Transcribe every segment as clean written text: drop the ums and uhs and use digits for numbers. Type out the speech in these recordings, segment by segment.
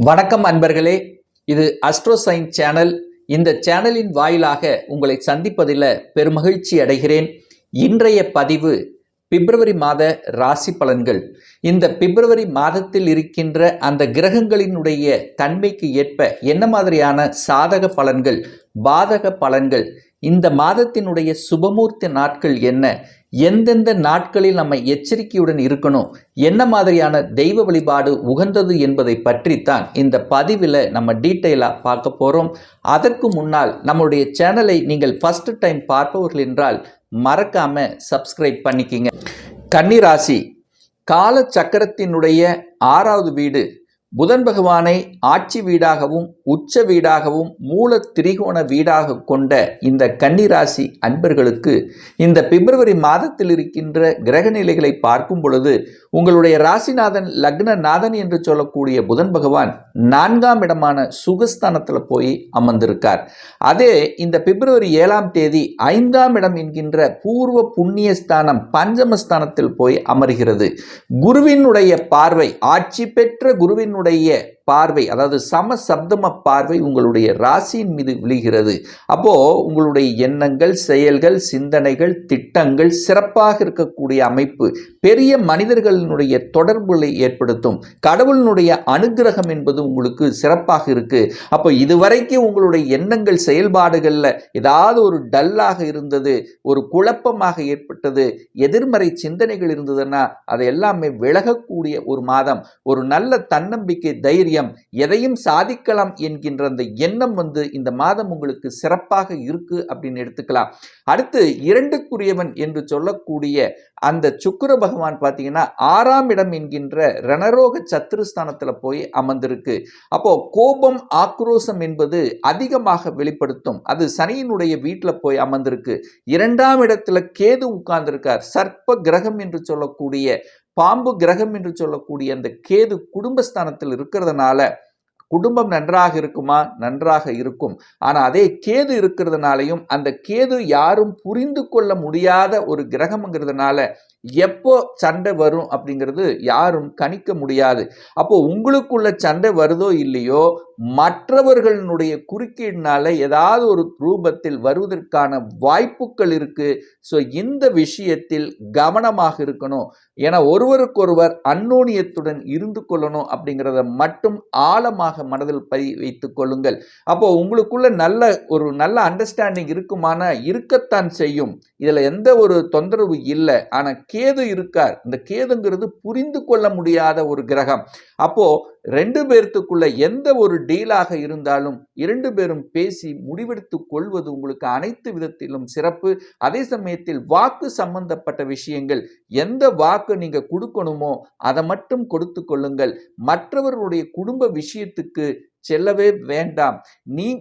வணக்கம் அன்பர்களே, இது அஸ்ட்ரோ சயின்ஸ் சேனல். இந்த சேனலின் வாயிலாக உங்களை சந்திப்பதில் பெருமகிழ்ச்சி அடைகிறேன். இன்றைய பதிவு பிப்ரவரி மாத ராசி பலன்கள். இந்த பிப்ரவரி மாதத்தில் இருக்கின்ற அந்த கிரகங்களினுடைய தன்மைக்கு ஏற்ப என்ன மாதிரியான சாதக பலன்கள், பாதக பலன்கள், இந்த மாதத்தினுடைய சுபமூர்த்தி நாட்கள் என்ன, எந்தெந்த நாட்களில் நம்ம எச்சரிக்கையுடன் இருக்கணும், என்ன மாதிரியான தெய்வ வழிபாடு உகந்தது என்பதை பற்றித்தான் இந்த பதிவில் நம்ம டீட்டெயிலாக பார்க்க போகிறோம். அதற்கு முன்னால் நம்மளுடைய சேனலை நீங்கள் ஃபர்ஸ்ட் டைம் பார்ப்பவர்கள் என்றால் மறக்காம சப்ஸ்கிரைப் பண்ணிக்கிங்க. கன்னிராசி கால சக்கரத்தினுடைய 6வது வீடு புதன் பகவானை ஆட்சி வீடாகவும் உச்ச வீடாகவும் மூல திரிகோண வீடாக கொண்ட இந்த கன்னிராசி அன்பர்களுக்கு இந்த பிப்ரவரி மாதத்தில் இருக்கின்ற கிரக நிலைகளை பார்க்கும் பொழுது உங்களுடைய ராசிநாதன் லக்னநாதன் என்று சொல்லக்கூடிய புதன் பகவான் 4ஆம் இடமான சுகஸ்தானத்தில் போய் அமர்ந்திருக்கார். அதே இந்த பிப்ரவரி 7ஆம் தேதி 5ஆம் இடம் என்கின்ற பூர்வ புண்ணிய ஸ்தானம் பஞ்சமஸ்தானத்தில் போய் அமர்கிறது. குருவினுடைய பார்வை, ஆட்சி பெற்ற குருவின் பார்வை, அதாவது சம சப்தம பார்வை உங்களுடைய ராசியின் மீது விழுகிறது. அப்போ உங்களுடைய எண்ணங்கள், செயல்கள், சிந்தனைகள், திட்டங்கள் சிறப்பாக இருக்கக்கூடிய அமைப்பு, பெரிய மனிதர்களினுடைய தொடர்புகளை ஏற்படுத்தும். கடவுளினுடைய அனுகிரகம் என்பது உங்களுக்கு சிறப்பாக இருக்கு. அப்போ இதுவரைக்கும் உங்களுடைய எண்ணங்கள், செயல்பாடுகள்ல ஏதாவது ஒரு டல்லாக இருந்தது, ஒரு குழப்பமாக ஏற்பட்டது, எதிர்மறை சிந்தனைகள் இருந்ததுன்னா அதை எல்லாமே விலகக்கூடிய ஒரு மாதம். ஒரு நல்ல தன்னம்பிக்கை, தைரியம், எதையும் சாதிக்கலாம் என்கின்ற அந்த எண்ணம் இந்த மாதம் உங்களுக்கு சிறப்பாக இருக்கு அப்படின்னு எடுத்துக்கலாம். அடுத்து 2க்குரியவன் என்று சொல்லக்கூடிய அந்த சுக்கிர பகவான் பார்த்தீங்கன்னா 6ஆம் இடம் என்கின்ற ரணரோக சத்துருஸ்தானத்தில் போய் அமர்ந்திருக்கு. அப்போ கோபம், ஆக்ரோஷம் என்பது அதிகமாக வெளிப்படுத்தும். அது சனியினுடைய வீட்டில் போய் அமர்ந்திருக்கு. 2ஆம் இடத்துல கேது உட்கார்ந்திருக்கார். சர்ப்ப கிரகம் என்று சொல்லக்கூடிய, பாம்பு கிரகம் என்று சொல்லக்கூடிய அந்த கேது குடும்பஸ்தானத்தில் இருக்கிறதுனால குடும்பம் நன்றாக இருக்குமா? நன்றாக இருக்கும். ஆனால் அதே கேது இருக்கிறதுனாலையும் அந்த கேது யாரும் புரிந்து கொள்ள முடியாத ஒரு கிரகம்ங்கிறதுனால எப்போ சண்டை வரும் அப்படிங்கிறது யாரும் கணிக்க முடியாது. அப்போ உங்களுக்குள்ள சண்டை வருதோ இல்லையோ, மற்றவர்களுடைய குறுக்கீடுனால ஏதாவது ஒரு ரூபத்தில் வருவதற்கான வாய்ப்புகள் இருக்கு. ஸோ இந்த விஷயத்தில் கவனமாக இருக்கணும். ஏன்னா ஒருவருக்கொருவர் அந்யோன்யத்துடன் இருந்து கொள்ளணும் அப்படிங்கிறத மட்டும் ஆழமாக மனதில் வைத்துக் கொள்ளுங்கள். அப்போ உங்களுக்குள்ள நல்ல அண்டர்ஸ்டாண்டிங் இருக்குமானா இருக்கத்தான் செய்யும். இதுல எந்த ஒரு தொந்தரவு இல்லை. ஆனா கேது இருக்கார். இந்த கேதுங்கிறது புரிந்து கொள்ள முடியாத ஒரு கிரகம். அப்போ 2 பேர்த்துக்குள்ள எந்த ஒரு டீலாக இருந்தாலும் 2 பேரும் பேசி முடிவெடுத்துக் கொள்வது உங்களுக்கு அனைத்து விதத்திலும் சிறப்பு. அதே சமயத்தில் வாக்கு சம்பந்தப்பட்ட விஷயங்கள், எந்த வாக்கு நீங்க கொடுக்கணுமோ அதை மட்டும் கொடுத்து கொள்ளுங்கள். மற்றவர்களுடைய குடும்ப விஷயத்துக்கு செல்லவே வேண்டாம்.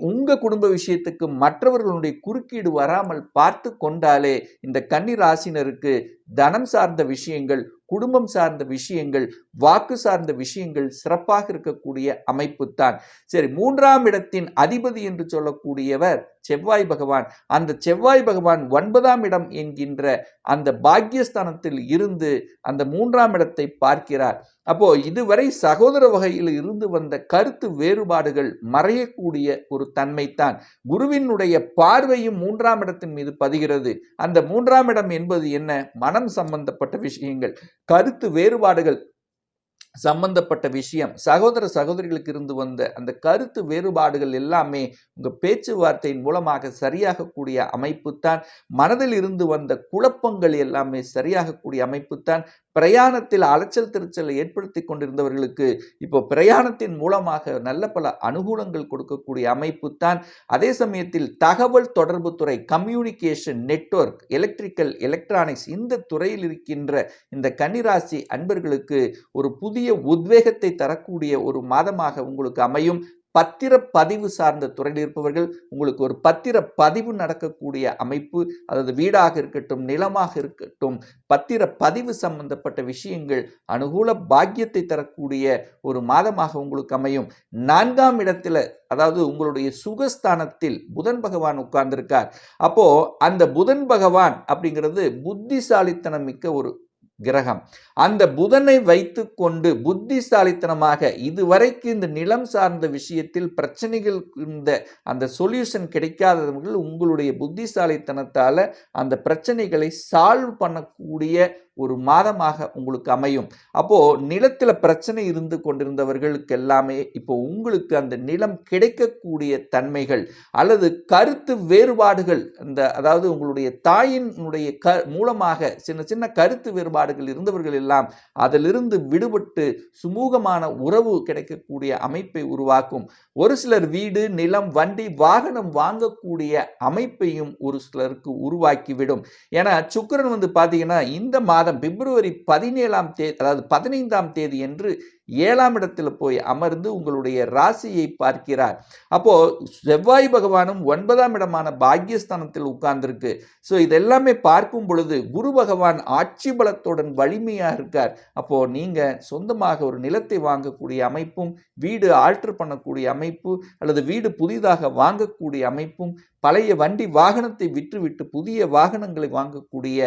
உங்க குடும்ப விஷயத்துக்கு மற்றவர்களுடைய குறுக்கீடு வராமல் பார்த்து கொண்டாலே இந்த கன்னி ராசினருக்கு தனம் சார்ந்த விஷயங்கள், குடும்பம் சார்ந்த விஷயங்கள், வாக்கு சார்ந்த விஷயங்கள் சிறப்பாக இருக்கக்கூடிய அமைப்பு தான். சரி, 3ஆம் இடத்தின் அதிபதி என்று சொல்லக்கூடியவர் செவ்வாய் பகவான். அந்த செவ்வாய் பகவான் 9ஆம் இடம் என்கின்ற அந்த பாக்கியஸ்தானத்தில் இருந்து அந்த 3ஆம் இடத்தை பார்க்கிறார். அப்போ இதுவரை சகோதர வகையில் இருந்து வந்த கருத்து வேறுபாடுகள் மறையக்கூடிய ஒரு தன்மைத்தான். குருவினுடைய பார்வையும் 3ஆம் இடத்தின் மீது பதிகிறது. அந்த 3ஆம் இடம் என்பது என்ன? மனம் சம்பந்தப்பட்ட விஷயங்கள், கருத்து வேறுபாடுகள் சம்பந்தப்பட்ட விஷயம், சகோதர சகோதரிகளுக்கு இருந்து வந்த அந்த கருத்து வேறுபாடுகள் எல்லாமே உங்க பேச்சுவார்த்தையின் மூலமாக சரியாகக்கூடிய அமைப்பு தான். மனதில் இருந்து வந்த குழப்பங்கள் எல்லாமே சரியாகக்கூடிய அமைப்பு தான். பிரயாணத்தில் அலைச்சல் திருச்சலை ஏற்படுத்தி கொண்டிருந்தவர்களுக்கு இப்போ பிரயாணத்தின் மூலமாக நல்ல பல அனுகூலங்கள் கொடுக்கக்கூடிய அமைப்பு தான். அதே சமயத்தில் தகவல் தொடர்பு துறை, கம்யூனிகேஷன், நெட்வொர்க், எலக்ட்ரிக்கல், எலக்ட்ரானிக்ஸ் இந்த துறையில் இருக்கின்ற இந்த கன்னிராசி அன்பர்களுக்கு ஒரு புதிய உத்வேகத்தை தரக்கூடிய ஒரு மாதமாக உங்களுக்கு அமையும். பத்திர பதிவு சார்ந்த துறையில் இருப்பவர்கள் உங்களுக்கு ஒரு பத்திர பதிவு நடக்கக்கூடிய அமைப்பு, அதாவது வீடாக இருக்கட்டும், நிலமாக இருக்கட்டும், பத்திர பதிவு சம்பந்தப்பட்ட விஷயங்கள் அனுகூல பாக்கியத்தை தரக்கூடிய ஒரு மாதமாக உங்களுக்கு அமையும். 4ஆம் இடத்துல, அதாவது உங்களுடைய சுகஸ்தானத்தில் புதன் பகவான் உட்கார்ந்திருக்கார். அப்போ அந்த புதன் பகவான் அப்படிங்கிறது புத்திசாலித்தனம் மிக்க ஒரு கிரகம். அந்த புதனை வைத்து கொண்டு புத்திசாலித்தனமாக இதுவரைக்கு இந்த நிலம் சார்ந்த விஷயத்தில் பிரச்சனைகள் அந்த சொல்யூஷன் கிடைக்காதவர்கள் உங்களுடைய புத்திசாலித்தனத்தால அந்த பிரச்சனைகளை சால்வ் பண்ணக்கூடிய ஒரு மாதமாக உங்களுக்கு அமையும். அப்போ நிலத்துல பிரச்சனை இருந்து கொண்டிருந்தவர்களுக்கு எல்லாமே இப்போ உங்களுக்கு அந்த நிலம் கிடைக்கக்கூடிய தன்மைகள் அல்லது கருத்து வேறுபாடுகள், அதாவது உங்களுடைய தாயினுடைய மூலமாக சின்ன சின்ன கருத்து வேறுபாடுகள் இருந்தவர்கள் எல்லாம் அதிலிருந்து விடுபட்டு சுமூகமான உறவு கிடைக்கக்கூடிய அமைப்பை உருவாக்கும். ஒரு சிலர் வீடு, நிலம், வண்டி, வாகனம் வாங்கக்கூடிய அமைப்பையும் ஒரு சிலருக்கு உருவாக்கிவிடும். ஏன்னா சுக்கிரன் பாத்தீங்கன்னா இந்த மாதம் பிப்ரவரி 17ஆம் தேதி, அதாவது 15ஆம் தேதி என்று 7ஆம் இடத்துல போய் அமர்ந்து உங்களுடைய ராசியை பார்க்கிறார். அப்போ செவ்வாய் பகவானும் 9ஆம் இடமான பாக்கியஸ்தானத்தில் உட்கார்ந்திருக்கு. ஸோ இதெல்லாமே பார்க்கும் பொழுது குரு பகவான் ஆட்சி பலத்துடன் வலிமையா இருக்கார். அப்போ நீங்க சொந்தமாக ஒரு நிலத்தை வாங்கக்கூடிய அமைப்பும், வீடு ஆல்டர் பண்ணக்கூடிய அமைப்பு அல்லது வீடு புதிதாக வாங்கக்கூடிய அமைப்பும், பழைய வண்டி வாகனத்தை விற்றுவிட்டு புதிய வாகனங்களை வாங்கக்கூடிய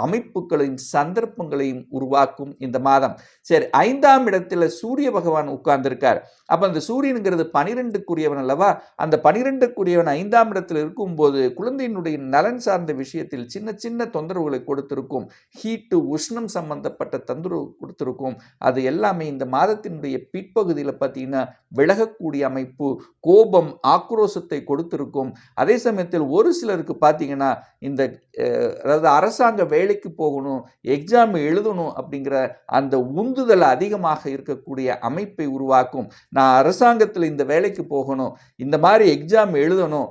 அமைப்புகளையும் சந்தர்ப்பங்களையும் உருவாக்கும் இந்த மாதம். சரி, 5ஆம் இடத்துல சூரிய பகவான் உட்கார்ந்திருக்கார். அப்ப அந்த சூரியனுங்கிறது 12க்குரியவன் அல்லவா? அந்த 12க்குரியவன் 5ஆம் இடத்தில் இருக்கும்போது குழந்தையினுடைய நலன் சார்ந்த விஷயத்தில் சின்ன சின்ன தொந்தரவுகளை கொடுத்திருக்கும். ஹீட்டு, உஷ்ணம் சம்பந்தப்பட்ட தொந்தரவு கொடுத்திருக்கும். அது எல்லாமே இந்த மாதத்தினுடைய பிற்பகுதியில் பார்த்தீங்கன்னா விலகக்கூடிய அமைப்பு, கோபம், ஆக்ரோஷத்தை கொடுத்திருக்கும். அதே சமயத்தில் ஒரு சிலருக்கு பார்த்தீங்கன்னா இந்த அதாவது அரசாங்க வேலைக்கு போகணும், எக்ஸாம் எழுதணும் அப்படிங்கிற அந்த உந்துதல் அதிகமாக இருக்கக்கூடிய அமைப்பை உருவாக்கும். நான் அரசாங்கத்தில் இந்த வேலைக்கு போகணும், இந்த மாதிரி எக்ஸாம் எழுதணும்,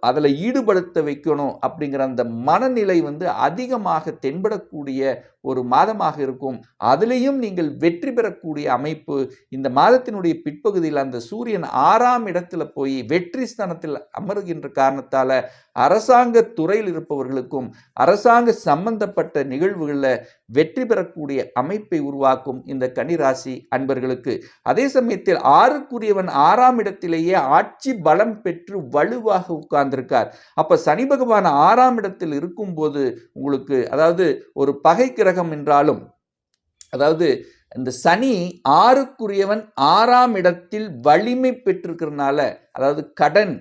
அதில் ஈடுபடுத்த வைக்கணும் அப்படிங்கிற அந்த மனநிலை அதிகமாக தென்படக்கூடிய ஒரு மாதமாக இருக்கும். அதிலையும் நீங்கள் வெற்றி பெறக்கூடிய அமைப்பு இந்த மாதத்தினுடைய பிற்பகுதியில் அந்த சூரியன் 6ஆம் இடத்துல போய் வெற்றி ஸ்தானத்தில் அமருகின்ற காரணத்தால அரசாங்க துறையில் இருப்பவர்களுக்கும் அரசாங்க சம்பந்தப்பட்ட நிகழ்வுகளில் வெற்றி பெறக்கூடிய அமைப்பை உருவாக்கும் இந்த கன்னிராசி அன்பர்களுக்கு. அதே சமயத்தில் 6க்குரியவன் 6ஆம் இடத்திலேயே ஆட்சி பலம் பெற்று வலுவாக உட்கார்ந்திருக்கார். அப்ப சனி பகவான் 6ஆம் இடத்தில் இருக்கும் போது உங்களுக்கு, அதாவது ஒரு பகை கிரகம் என்றாலும், அதாவது இந்த சனி 6க்குரியவன் 6ஆம் இடத்தில் வலிமை பெற்றிருக்கிறதுனால, அதாவது கடன்,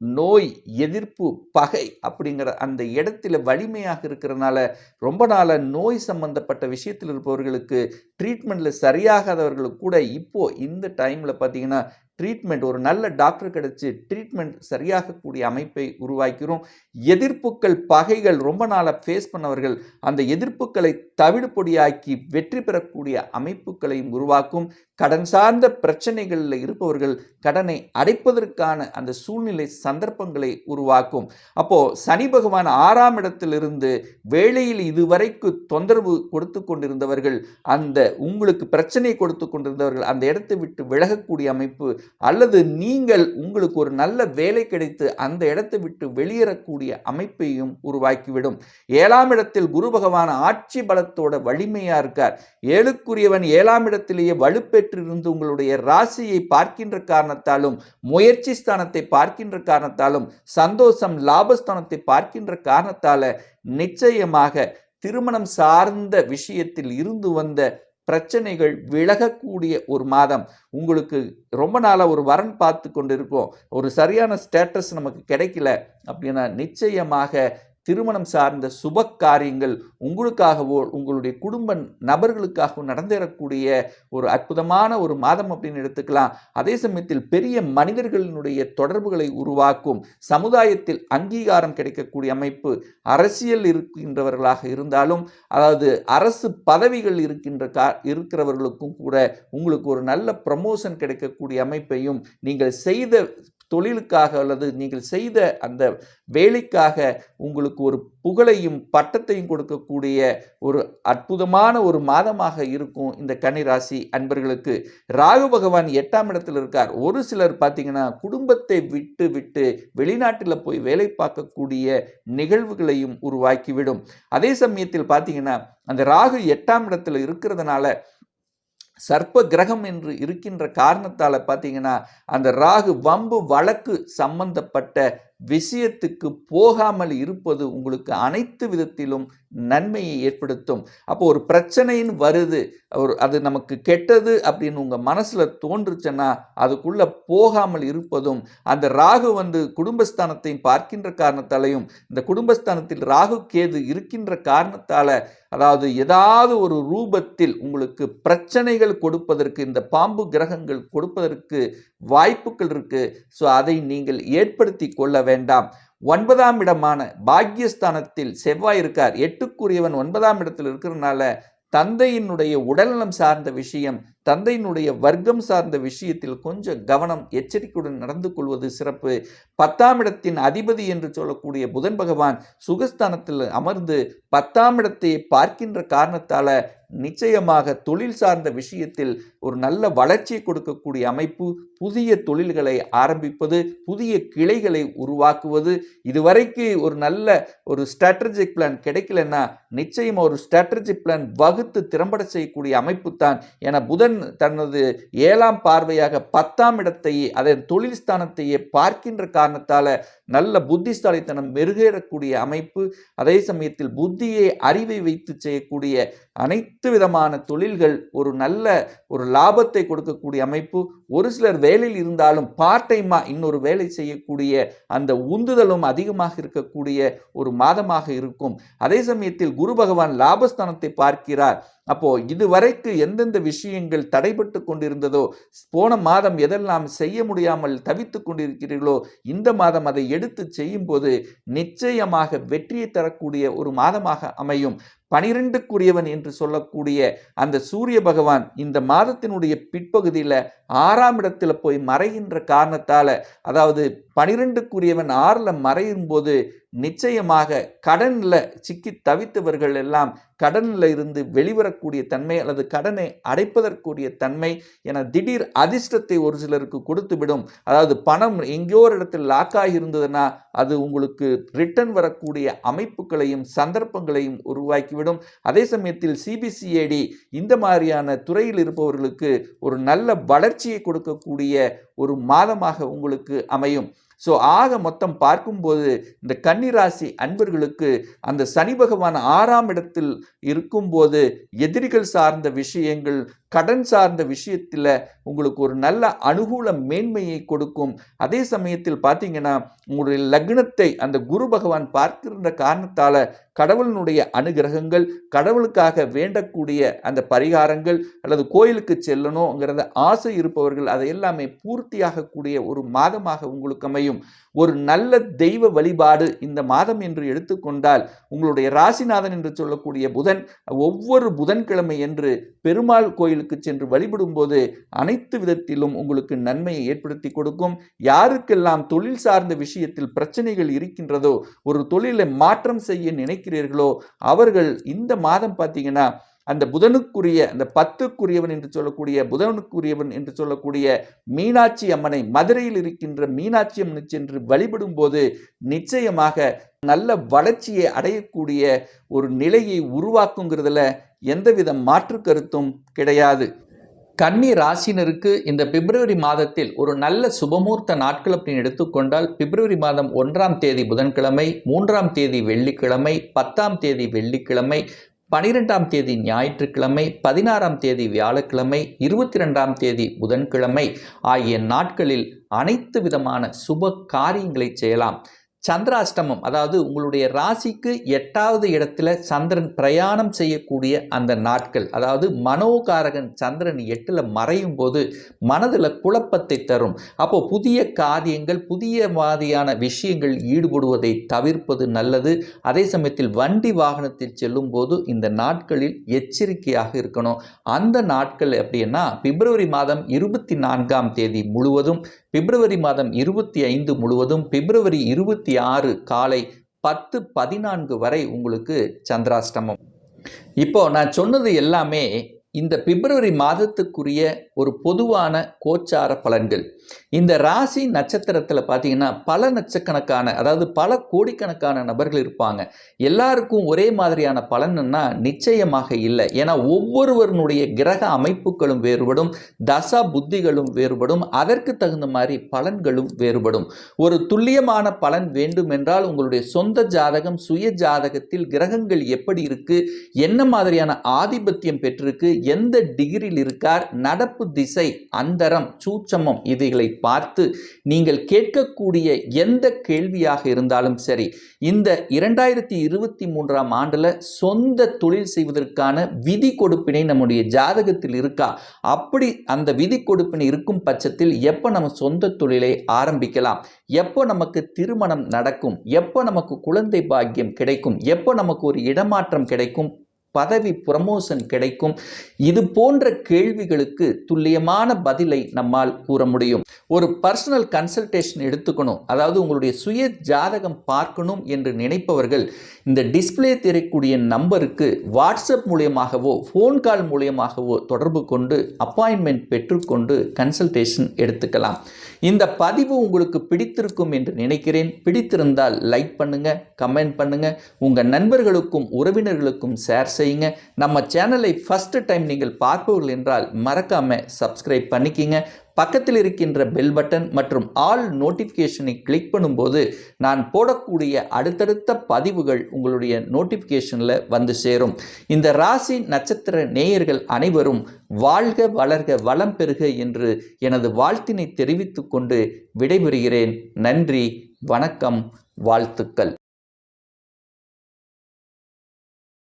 நோய், எதிர்ப்பு, பகை அப்படிங்கிற அந்த இடத்துல வலிமையாக இருக்கிறதுனால ரொம்ப நாள நோய் சம்பந்தப்பட்ட விஷயத்தில் இருப்பவர்களுக்கு ட்ரீட்மெண்ட்ல சரியாகாதவர்களுக்கு கூட இப்போ இந்த டைம்ல பார்த்தீங்கன்னா ட்ரீட்மெண்ட், ஒரு நல்ல டாக்டர் கிடைச்சி ட்ரீட்மெண்ட் சரியாகக்கூடிய அமைப்பை உருவாக்கிறோம். எதிர்ப்புகள், பகைகள் ரொம்ப நாளாக ஃபேஸ் பண்ணவர்கள் அந்த எதிர்ப்புகளை தவிடுபொடியாக்கி வெற்றி பெறக்கூடிய அமைப்புகளையும் உருவாக்கும். கடன் சார்ந்த பிரச்சனைகளில் இருப்பவர்கள் கடனை அடைப்பதற்கான அந்த சூழ்நிலை சந்தர்ப்பங்களை உருவாக்கும். அப்போ சனி பகவான் 6ஆம் இடத்திலிருந்து வேளையில் இதுவரைக்கு தொந்தரவு கொடுத்து கொண்டிருந்தவர்கள், அந்த உங்களுக்கு பிரச்சனை கொடுத்து கொண்டிருந்தவர்கள் அந்த இடத்தை விட்டு விலகக்கூடிய அமைப்பு, அல்லது நீங்கள் உங்களுக்கு ஒரு நல்ல வேலை கிடைத்து அந்த இடத்தை விட்டு வெளியேறக்கூடிய அமைப்பையும் உருவாக்கிவிடும். 7ஆம் இடத்தில் குரு பகவான் ஆட்சி பலத்தோட வலிமையா இருக்கார். 7க்குரியவன் 7ஆம் இடத்திலேயே வலுப்பெற்றிருந்து உங்களுடைய ராசியை பார்க்கின்ற காரணத்தாலும், முயற்சி ஸ்தானத்தை பார்க்கின்ற காரணத்தாலும், சந்தோஷம், லாபஸ்தானத்தை பார்க்கின்ற காரணத்தால நிச்சயமாக திருமணம் சார்ந்த விஷயத்தில் இருந்து வந்த பிரச்சனைகள் விலகக்கூடிய ஒரு மாதம். உங்களுக்கு ரொம்ப நாளாக ஒரு வரன் பார்த்து கொண்டு இருக்கோம், ஒரு சரியான ஸ்டேட்டஸ் நமக்கு கிடைக்கல அப்படின்னா நிச்சயமாக திருமணம் சார்ந்த சுப காரியங்கள் உங்களுக்காகவோ உங்களுடைய குடும்ப நபர்களுக்காகவோ நடந்தேறக்கூடிய ஒரு அற்புதமான ஒரு மாதம் அப்படின்னு எடுத்துக்கலாம். அதே சமயத்தில் பெரிய மனிதர்களினுடைய தொடர்புகளை உருவாக்கும், சமுதாயத்தில் அங்கீகாரம் கிடைக்கக்கூடிய அமைப்பு, அரசியல் இருக்கின்றவர்களாக இருந்தாலும், அதாவது அரசு பதவிகள் இருக்கிறவர்களுக்கும் கூட உங்களுக்கு ஒரு நல்ல ப்ரமோஷன் கிடைக்கக்கூடிய அமைப்பையும், நீங்கள் செய்த தொழிலுக்காக அல்லது நீங்கள் செய்த அந்த வேலைக்காக உங்களுக்கு ஒரு புகழையும் பட்டத்தையும் கொடுக்கக்கூடிய ஒரு அற்புதமான ஒரு மாதமாக இருக்கும் இந்த கன்னிராசி அன்பர்களுக்கு. ராகு பகவான் 8ஆம் இடத்தில் இருக்கார். ஒரு சிலர் பார்த்தீங்கன்னா குடும்பத்தை விட்டு வெளிநாட்டில் போய் வேலை பார்க்கக்கூடிய நிகழ்வுகளையும் உருவாக்கிவிடும். அதே சமயத்தில் பார்த்தீங்கன்னா அந்த ராகு 8ஆம் இடத்துல இருக்கிறதுனால சர்ப்ப கிரகம் என்று இருக்கின்ற காரணத்தால் பார்த்தீங்கன்னா அந்த ராகு வம்பு வழக்கு சம்பந்தப்பட்ட விஷயத்துக்கு போகாமல் இருப்பது உங்களுக்கு அனைத்து விதத்திலும் நன்மையை ஏற்படுத்தும். அப்போ ஒரு பிரச்சனைன்னு வருது, அது நமக்கு கெட்டது அப்படின்னு உங்க மனசுல தோன்றுச்சுன்னா அதுக்குள்ள போகாமல் இருப்பதும், அந்த ராகு குடும்பஸ்தானத்தை பார்க்கின்ற காரணத்தாலையும், இந்த குடும்பஸ்தானத்தில் ராகு கேது இருக்கின்ற காரணத்தால, அதாவது ஏதாவது ஒரு ரூபத்தில் உங்களுக்கு பிரச்சனைகள் கொடுப்பதற்கு இந்த பாம்பு கிரகங்கள் கொடுப்பதற்கு வாய்ப்புகள் இருக்கு. ஸோ அதை நீங்கள் ஏற்படுத்தி கொள்ள வேண்டாம். 9ஆம் இடமான பாக்யஸ்தானத்தில் செவ்வாய் இருக்கார். 8க்குரியவன் 9ஆம் இடத்தில் இருக்கிறதுனால தந்தையினுடைய உடல்நலம் சார்ந்த விஷயம், தந்தையினுடைய வர்க்கம் சார்ந்த விஷயத்தில் கொஞ்சம் கவனம் எச்சரிக்கையுடன் நடந்து கொள்வது சிறப்பு. 10ஆம் இடத்தின் அதிபதி என்று சொல்லக்கூடிய புதன் பகவான் சுகஸ்தானத்தில் அமர்ந்து 10ஆம் இடத்தை பார்க்கின்ற காரணத்தால நிச்சயமாக தொழில் சார்ந்த விஷயத்தில் ஒரு நல்ல வளர்ச்சியை கொடுக்கக்கூடிய அமைப்பு, புதிய தொழில்களை ஆரம்பிப்பது, புதிய கிளைகளை உருவாக்குவது. இதுவரைக்கு ஒரு நல்ல ஒரு ஸ்ட்ராட்டஜிக் பிளான் கிடைக்கலன்னா நிச்சயமா ஒரு ஸ்ட்ராட்டஜிக் பிளான் வகுத்து திறம்பட செய்யக்கூடிய அமைப்பு தான். என புதன் தனது 7ஆம் பார்வையாக 10ஆம் இடத்தையே, அதன் தொழில் ஸ்தானத்தையே பார்க்கின்ற காரணத்தால நல்ல புத்திசாலித்தனம் மெருகேறக்கூடிய அமைப்பு. அதே சமயத்தில் புத்தியை அறிவை வைத்து செய்யக்கூடிய அனைத்து விதமான தொழில்கள் ஒரு நல்ல ஒரு லாபத்தை கொடுக்கக்கூடிய அமைப்பு. ஒரு சிலர் வேலையில் இருந்தாலும் பார்ட் டைமா இன்னொரு வேலை செய்யக்கூடிய அந்த உந்துதலும் அதிகமாக இருக்கக்கூடிய ஒரு மாதமாக இருக்கும். அதே சமயத்தில் குரு பகவான் லாபஸ்தானத்தை பார்க்கிறார். அப்போ இதுவரைக்கு எந்தெந்த விஷயங்கள் தடைபட்டு கொண்டிருந்ததோ, போன மாதம் எதெல்லாம் செய்ய முடியாமல் தவித்து கொண்டிருக்கிறீர்களோ, இந்த மாதம் அதை எடுத்து செய்யும் போது நிச்சயமாக வெற்றியை தரக்கூடிய ஒரு மாதமாக அமையும். 12க்குரியவன் என்று சொல்லக்கூடிய அந்த சூரிய பகவான் இந்த மாதத்தினுடைய பிற்பகுதியில் 6ஆம் இடத்துல போய் மறைகின்ற காரணத்தால, அதாவது 12க்குரியவன் 6ல் மறையும் போது நிச்சயமாக கடன்ல சிக்கி தவித்தவர்கள் எல்லாம் கடன்ல இருந்து வெளிவரக்கூடிய தன்மை அல்லது கடனை அடைப்பதற்குரிய தன்மை என திடீர் அதிர்ஷ்டத்தை ஒரு சிலருக்கு கொடுத்துவிடும். அதாவது பணம் எங்கேயோ ஒரு இடத்தில் லாக்காகி இருந்ததுன்னா அது உங்களுக்கு ரிட்டர்ன் வரக்கூடிய அமைப்புகளையும் சந்தர்ப்பங்களையும் உருவாக்கிவிடும். அதே சமயத்தில் சிபிசிஐடி இந்த மாதிரியான துறையில் இருப்பவர்களுக்கு ஒரு நல்ல வளர்ச்சியை கொடுக்கக்கூடிய ஒரு மாதமாக உங்களுக்கு அமையும். ஸோ ஆக மொத்தம் பார்க்கும்போது இந்த கன்னிராசி அன்பர்களுக்கு அந்த சனி பகவான் 6ஆம் இடத்தில் இருக்கும்போது எதிரிகள் சார்ந்த விஷயங்கள், கடன் சார்ந்த விஷயத்தில் உங்களுக்கு ஒரு நல்ல அனுகூல மேன்மையை கொடுக்கும். அதே சமயத்தில் பார்த்தீங்கன்னா உங்களுடைய லக்னத்தை அந்த குரு பகவான் பார்க்கின்ற காரணத்தால் கடவுளினுடைய அனுகிரகங்கள், கடவுளுக்காக வேண்டக்கூடிய அந்த பரிகாரங்கள் அல்லது கோயிலுக்கு செல்லணுங்கிறத ஆசை இருப்பவர்கள் அதை எல்லாமே பூர்த்தியாகக்கூடிய ஒரு மாதமாக உங்களுக்கு அமையும். ஒரு நல்ல தெய்வ வழிபாடு இந்த மாதம் என்று எடுத்துக்கொண்டால் உங்களுடைய ராசிநாதன் என்று சொல்லக்கூடிய புதன், ஒவ்வொரு புதன்கிழமை என்று பெருமாள் கோயிலுக்கு சென்று வழிபடும் போது அனைத்து விதத்திலும் உங்களுக்கு நன்மையை ஏற்படுத்தி கொடுக்கும். யாருக்கெல்லாம் தொழில் சார்ந்த விஷயத்தில் பிரச்சனைகள் இருக்கின்றதோ, ஒரு தொழிலை மாற்றம் செய்ய நினைக்கிறீர்களோ அவர்கள் இந்த மாதம் பார்த்தீங்கன்னா அந்த புதனுக்குரிய அந்த 10க்குரியவன் என்று சொல்லக்கூடிய புதனுக்குரியவன் என்று சொல்லக்கூடிய மீனாட்சி அம்மனை, மதுரையில் இருக்கின்ற மீனாட்சி அம்மனை சென்று வழிபடும் போது நிச்சயமாக நல்ல வளர்ச்சியை அடையக்கூடிய ஒரு நிலையை உருவாக்குங்கிறதுல எந்தவித மாற்று கருத்தும் கிடையாது. கன்னி ராசினருக்கு இந்த பிப்ரவரி மாதத்தில் ஒரு நல்ல சுபமூர்த்த நாட்கள் அப்படின்னு எடுத்துக்கொண்டால் பிப்ரவரி மாதம் 1ஆம் தேதி புதன்கிழமை, 3ஆம் தேதி வெள்ளிக்கிழமை, 10ஆம் தேதி வெள்ளிக்கிழமை, 12ஆம் தேதி ஞாயிற்றுக்கிழமை, 16ஆம் தேதி வியாழக்கிழமை, 22ஆம் தேதி புதன்கிழமை ஆகிய நாட்களில் அனைத்து விதமான சுப காரியங்களை செய்யலாம். சந்திராஷ்டமம், அதாவது உங்களுடைய ராசிக்கு 8வது இடத்துல சந்திரன் பிரயாணம் செய்யக்கூடிய அந்த நாட்கள், அதாவது மனோகாரகன் சந்திரன் 8ல் மறையும் போது மனதில் குழப்பத்தை தரும். அப்போ புதிய காரியங்கள், புதிய மாதிரியான விஷயங்கள் ஈடுபடுவதை தவிர்ப்பது நல்லது. அதே சமயத்தில் வண்டி வாகனத்தில் செல்லும் போது இந்த நாட்களில் எச்சரிக்கையாக இருக்கணும். அந்த நாட்கள் எப்படின்னா பிப்ரவரி மாதம் 24ஆம் தேதி முழுவதும், பிப்ரவரி மாதம் 25 முழுவதும், பிப்ரவரி 26 காலை 10:14 வரை உங்களுக்கு சந்திராஷ்டமம். இப்போ நான் சொன்னது எல்லாமே இந்த பிப்ரவரி மாதத்துக்குரிய ஒரு பொதுவான கோச்சார பலன்கள். இந்த ராசி நட்சத்திரத்தில் பார்த்தீங்கன்னா பல லட்சக்கணக்கான, அதாவது பல கோடிக்கணக்கான நபர்கள் இருப்பாங்க. எல்லாருக்கும் ஒரே மாதிரியான பலன்னா நிச்சயமாக இல்லை. ஏன்னா ஒவ்வொருவருடைய கிரக அமைப்புகளும் வேறுபடும், தசா புத்திகளும் வேறுபடும், அதற்கு தகுந்த மாதிரி பலன்களும் வேறுபடும். ஒரு துல்லியமான பலன் வேண்டும் என்றால் உங்களுடைய சொந்த ஜாதகம், சுய ஜாதகத்தில் கிரகங்கள் எப்படி இருக்கு, என்ன மாதிரியான ஆதிபத்தியம் பெற்றிருக்கு, எந்த டிகிரியில் இருக்கார், நடப்பு திசை, அந்தரம், சூட்சமம், இதைகளை பார்த்து நீங்கள் கேட்கக்கூடிய எந்த கேள்வியாக இருந்தாலும் சரி, இந்த 2023ஆம் ஆண்டுல சொந்த தொழில் செய்வதற்கான விதி கொடுப்பினை நம்முடைய ஜாதகத்தில் இருக்கா, அப்படி அந்த விதி கொடுப்பினை இருக்கும் பட்சத்தில் எப்போ நம்ம சொந்த தொழிலை ஆரம்பிக்கலாம், எப்போ நமக்கு திருமணம் நடக்கும், எப்போ நமக்கு குழந்தை பாக்கியம் கிடைக்கும், எப்போ நமக்கு ஒரு இடமாற்றம் கிடைக்கும், பதவி ப்ரமோஷன் கிடைக்கும், இது போன்ற கேள்விகளுக்கு துல்லியமான பதிலை நம்மால் கூற முடியும். ஒரு பர்சனல் கன்சல்டேஷன் எடுத்துக்கணும், அதாவது உங்களுடைய சுய ஜாதகம் பார்க்கணும் என்று நினைப்பவர்கள் இந்த டிஸ்பிளே தெரியக்கூடிய நம்பருக்கு வாட்ஸ்அப் மூலியமாகவோ ஃபோன் கால் மூலியமாகவோ தொடர்பு கொண்டு அப்பாயின்மெண்ட் பெற்றுக்கொண்டு கன்சல்டேஷன் எடுத்துக்கலாம். இந்த பதிவு உங்களுக்கு பிடித்திருக்கும் என்று நினைக்கிறேன். பிடித்திருந்தால் லைக் பண்ணுங்க, கமெண்ட் பண்ணுங்க, உங்கள் நண்பர்களுக்கும் உறவினர்களுக்கும் ஷேர் செய்யுங்க. நம்ம சேனலை ஃபர்ஸ்ட் டைம் நீங்கள் பார்ப்பவர்கள் என்றால் மறக்காம சப்ஸ்கிரைப் பண்ணிக்கிங்க. பக்கத்தில் இருக்கின்ற பெல் பட்டன் மற்றும் ஆல் நோட்டிஃபிகேஷனை கிளிக் பண்ணும்போது நான் போடக்கூடிய அடுத்தடுத்த பதிவுகள் உங்களுடைய நோட்டிஃபிகேஷனில் வந்து சேரும். இந்த ராசி நட்சத்திர நேயர்கள் அனைவரும் வாழ்க வளர்க வளம் பெறுக என்று எனது வாழ்த்தினை தெரிவித்துக் கொண்டு விடைபெறுகிறேன். நன்றி, வணக்கம், வாழ்த்துக்கள்.